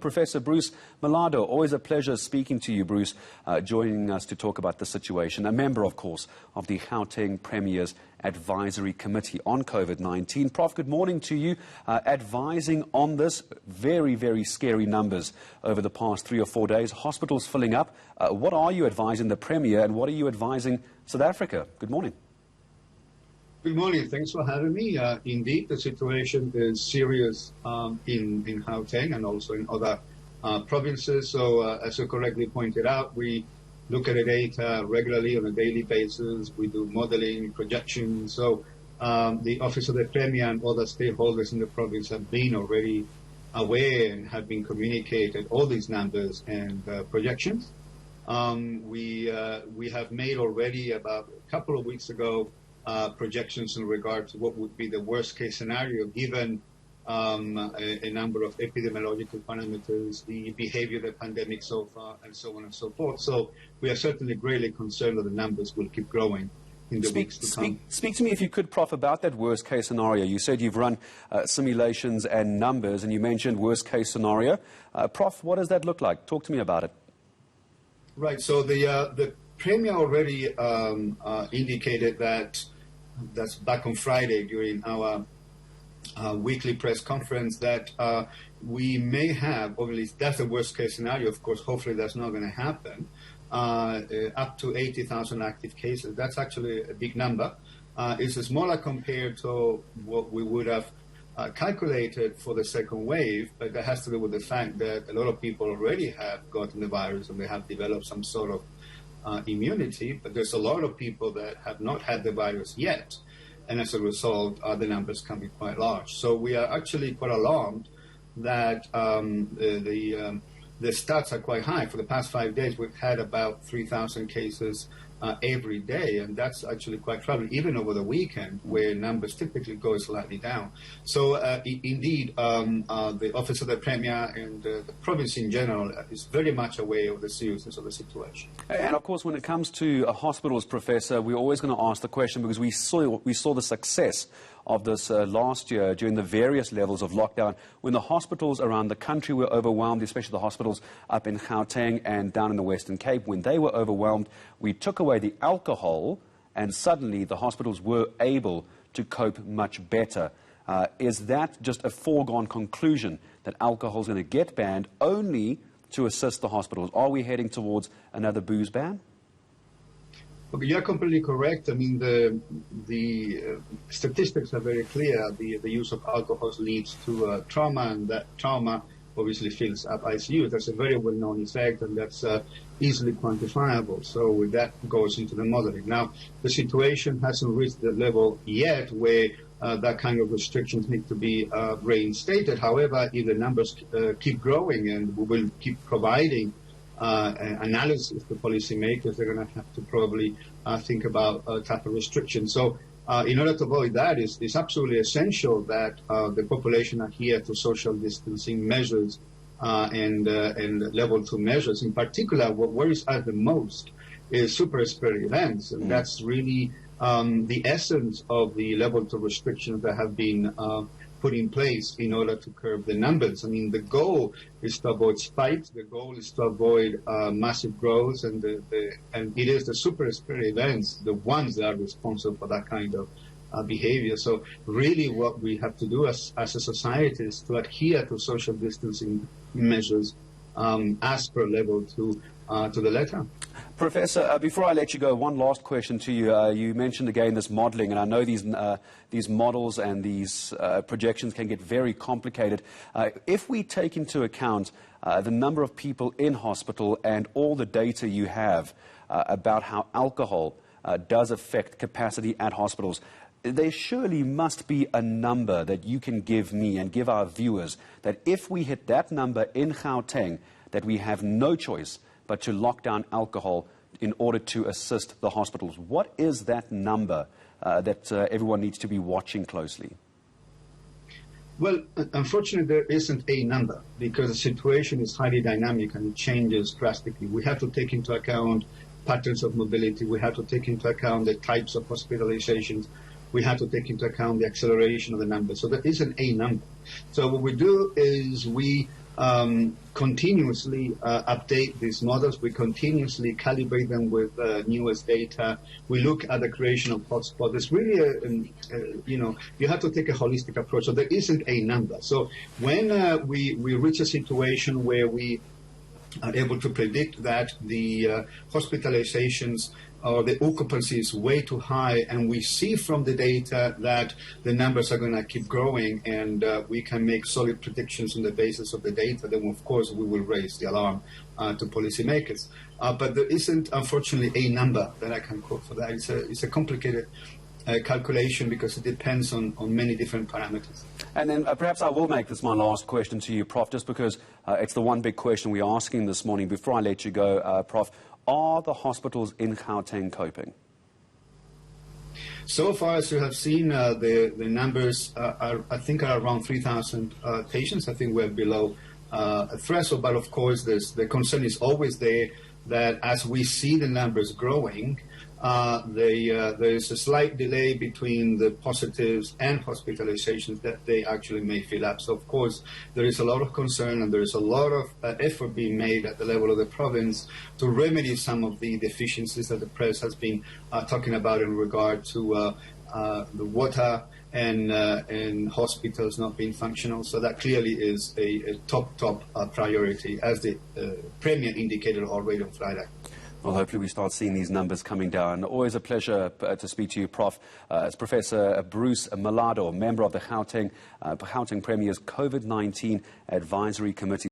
Professor Bruce Mellado, always a pleasure speaking to you, Bruce, joining us to talk about the situation. A member, of course, of the Gauteng Premier's Advisory Committee on COVID-19. Prof, good morning to you. Advising on this, very, very scary numbers over the past 3 or 4 days. Hospitals filling up. What are you advising the Premier and what are you advising South Africa? Good morning. Good morning. Thanks for having me. Indeed, the situation is serious in Gauteng and also in other provinces. So, as you correctly pointed out, we look at the data regularly on a daily basis. We do modeling, projections. So, the Office of the Premier and other stakeholders in the province have been already aware and have been communicated all these numbers and projections. We have made already about a couple of weeks ago projections in regard to what would be the worst case scenario given a number of epidemiological parameters, the behavior of the pandemic so far, and so on and so forth. So we are certainly greatly concerned that the numbers will keep growing in the weeks to come. Speak to me, if you could, Prof, about that worst case scenario. You said you've run simulations and numbers, and you mentioned worst case scenario. Prof, what does that look like? Talk to me about it. Right. So the Premier already indicated that's back on Friday during our weekly press conference that we may have, obviously that's the worst case scenario, of course, hopefully that's not going to happen, up to 80,000 active cases. That's actually a big number. It's smaller compared to what we would have calculated for the second wave, but that has to do with the fact that a lot of people already have gotten the virus and they have developed some sort of immunity, but there's a lot of people that have not had the virus yet, and as a result, the numbers can be quite large. So we are actually quite alarmed that the stats are quite high. For the past 5 days, we've had about 3,000 cases every day, and that's actually quite troubling, even over the weekend, where numbers typically go slightly down. So indeed, the Office of the Premier and the province in general is very much aware of the seriousness of the situation. And of course, when it comes to hospitals, Professor, we're always going to ask the question because we saw the success of this last year during the various levels of lockdown when the hospitals around the country were overwhelmed, especially the hospitals up in Gauteng and down in the Western Cape. When they were overwhelmed, we took away the alcohol and suddenly the hospitals were able to cope much better. Is that just a foregone conclusion that alcohol is going to get banned only to assist the hospitals? Are we heading towards another booze ban? Okay, you're completely correct. I mean, the statistics are very clear. The use of alcohol leads to trauma, and that trauma obviously fills up ICU. That's a very well-known effect, and that's easily quantifiable. So that goes into the modeling. Now, the situation hasn't reached the level yet where that kind of restrictions need to be reinstated. However, if the numbers keep growing and we will keep providing analysis to policymakers, they're going to have to probably think about type of restrictions. So in order to avoid that, it's absolutely essential that the population adhere to social distancing measures and level 2 measures. In particular, what worries us the most is super spread events, and that's really the essence of the level 2 restrictions that have been put in place in order to curb the numbers. I mean, the goal is to avoid spikes. The goal is to avoid massive growth, and it is the super spread events, the ones that are responsible for that kind of behavior. So really what we have to do as a society is to adhere to social distancing measures as per level 2 to the letter. Professor, before I let you go, one last question to you. You mentioned again this modelling, and I know these models and these projections can get very complicated. If we take into account the number of people in hospital and all the data you have about how alcohol does affect capacity at hospitals, there surely must be a number that you can give me and give our viewers that if we hit that number in Gauteng, that we have no choice but to lock down alcohol in order to assist the hospitals. What is that number that everyone needs to be watching closely? Well, unfortunately, there isn't a number because the situation is highly dynamic and it changes drastically. We have to take into account patterns of mobility. We have to take into account the types of hospitalizations. We have to take into account the acceleration of the numbers. So there isn't a number. So what we do is we continuously update these models. We continuously calibrate them with newest data. We look at the creation of hotspots. It's really, you have to take a holistic approach. So there isn't a number. So when we reach a situation where we are able to predict that the hospitalizations or the occupancy is way too high, and we see from the data that the numbers are going to keep growing, and we can make solid predictions on the basis of the data, then of course we will raise the alarm to policymakers. But there isn't, unfortunately, a number that I can quote for that. It's a complicated calculation because it depends on many different parameters. And then perhaps I will make this my last question to you, Prof, just because it's the one big question we're asking this morning. Before I let you go, Prof, are the hospitals in Gauteng coping? So far, as you have seen, the numbers I think are around 3,000 patients. I think we're below a threshold, but of course the concern is always there that as we see the numbers growing, there is a slight delay between the positives and hospitalizations that they actually may fill up. So, of course, there is a lot of concern and there is a lot of effort being made at the level of the province to remedy some of the deficiencies that the press has been talking about in regard to the water and hospitals not being functional. So that clearly is a top priority, as the Premier indicated already on Friday. Well, hopefully we start seeing these numbers coming down. Always a pleasure to speak to you, Prof. It's Professor Bruce Mellado, member of the Gauteng Premier's COVID-19 Advisory Committee.